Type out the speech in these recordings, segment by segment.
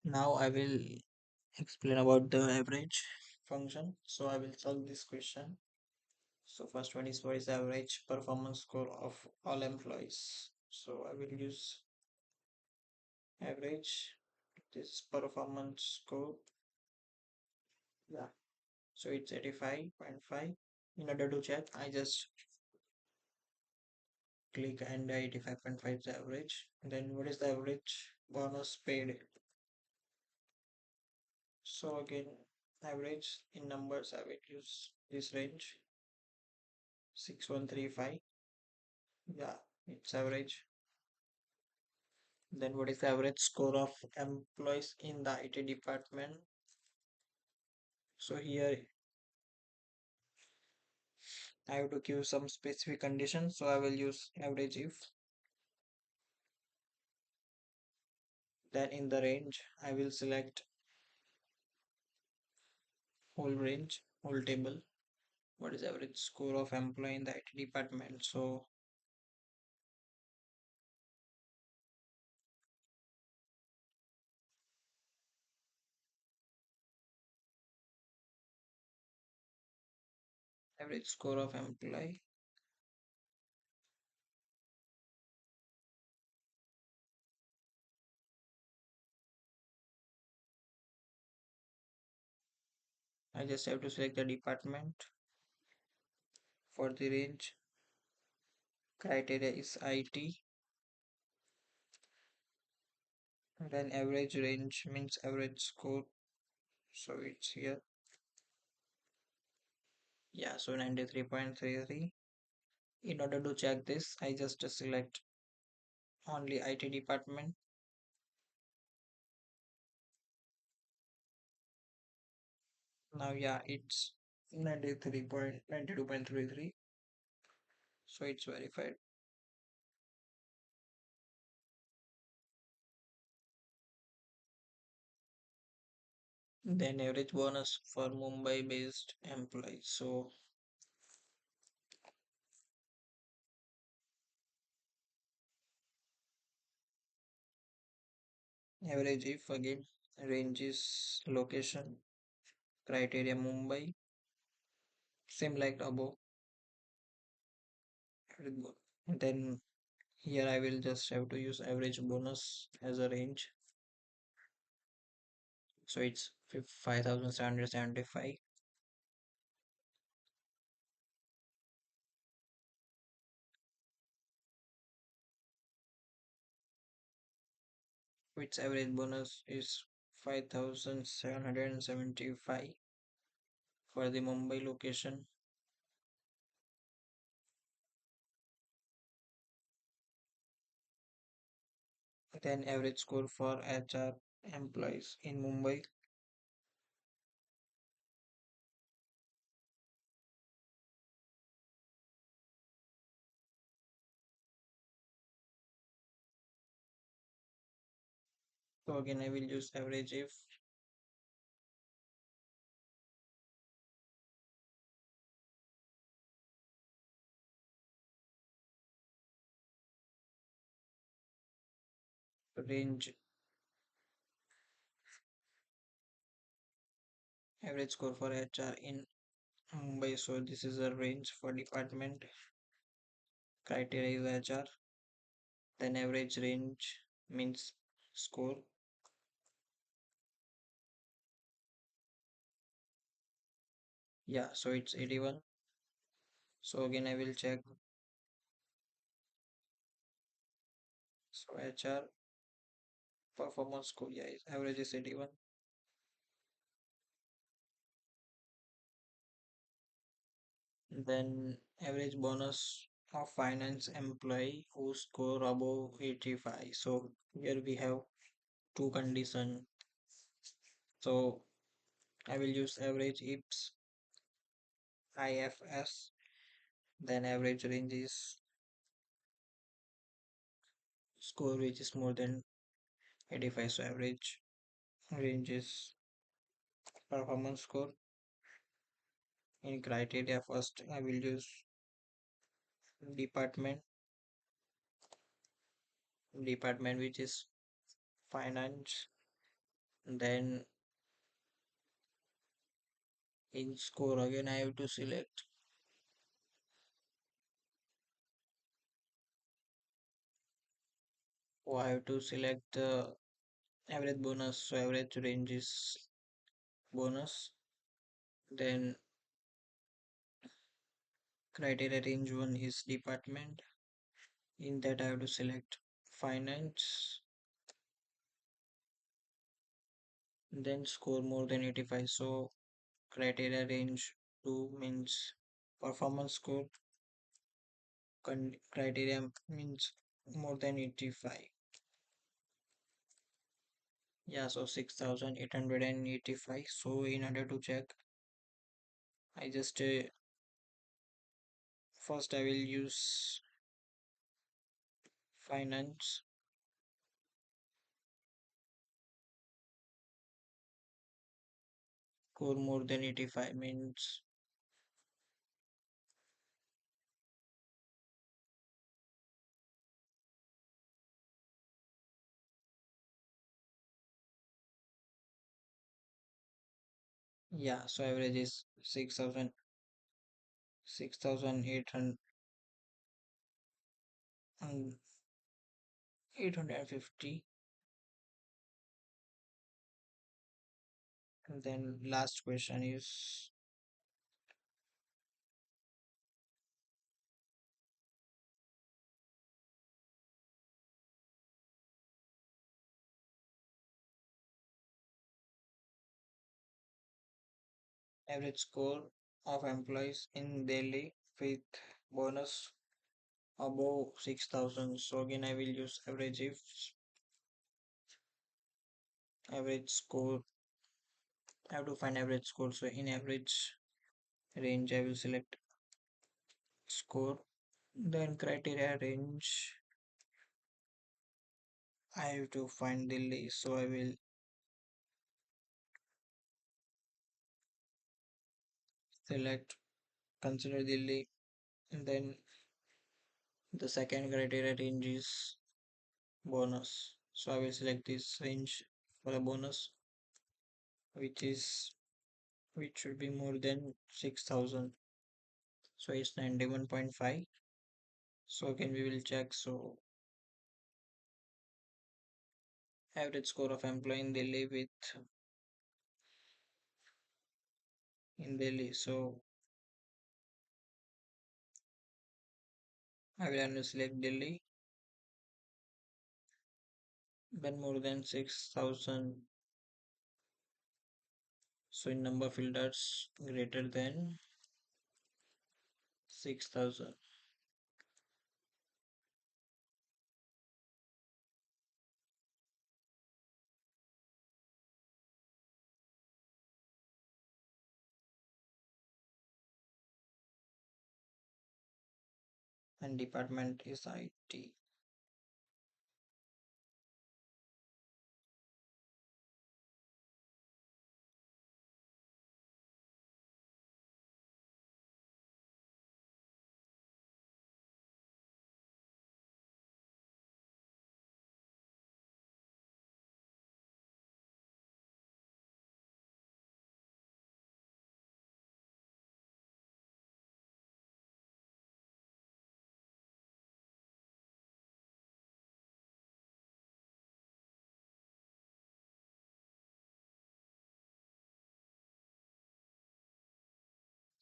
Now I will explain about the average function. So I will solve this question. So first one is what is the average performance score of all employees. So I will use average this performance score. Yeah. So it's 85.5. In order to check, I just click and 85.5 is the average. Then what is the average bonus paid? So again, average in numbers, I will use this range 6135. Yeah, it's average. Then what is the average score of employees in the IT department? So here I have to give some specific conditions. So I will use average if. Then in the range, I will select whole range, whole table. What is average score of employee in the IT department? So average score of employee. I just have to select the department. For the range, criteria is IT. Then average range means average score. So it's here. Yeah, so 93.33. In order to check this, I just select only IT department. Now, yeah, it's 93.92.33. So it's verified. Then average bonus for Mumbai based employees. So average if again range is location criteria Mumbai. Same like above. Then here I will just have to use average bonus as a range. So it's 5,775. Its average bonus is 5,775 for the Mumbai location. Then average score for HR employees in Mumbai. So again I will use average if range average score for HR in Mumbai. So this is a range for department. Criteria is HR. Then average range means score. Yeah, so it's 81. So again I will check. So HR performance score, yeah, average is 81. Then average bonus of finance employee who score above 85. So here we have two condition. So I will use average IPS IFS. Then average range is score which is more than 85. So average range is performance score. In criteria first I will use department department which is finance. Then in score again I have to select, I have to select the average bonus. So average range is bonus. Then criteria range one is department. In that I have to select finance. Then score more than 85. So criteria range 2 means performance score. Criteria means more than 85. Yeah, so 6885. So in order to check, I just first I will use finance. Score more than 85 means, yeah, so average is 6,800 and 850. And then last question is average score of employees in Delhi with bonus above 6,000. So again I will use average if average score. I have to find average score. So in average range I will select score. Then criteria range I have to find Delhi. So I will select consider Delhi. And then the second criteria range is bonus. So I will select this range for a bonus, which is which should be more than 6,000. So it's 91.5. So again we will check. So average score of employee in Delhi with in Delhi. So I will only select Delhi. Then more than 6,000. So in number filters greater than 6,000. And department is IT.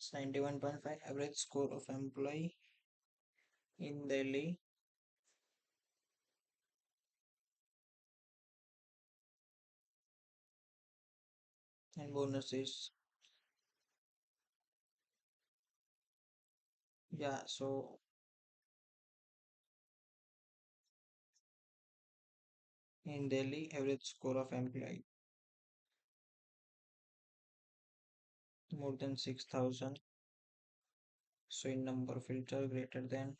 It's 91.5 average score of employee in Delhi and bonus is, yeah, so in Delhi average score of employee more than 6,000. So in number filter greater than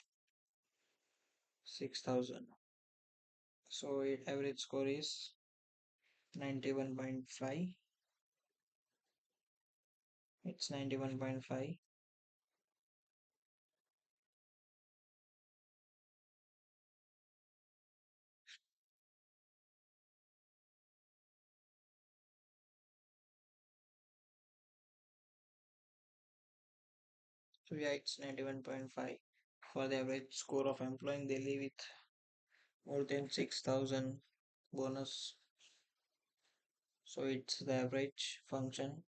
6,000. So it average score is 91.5. It's 91.5. So yeah, it's 91.5 for the average score of employing daily with more than 6,000 bonus. So it's the average function.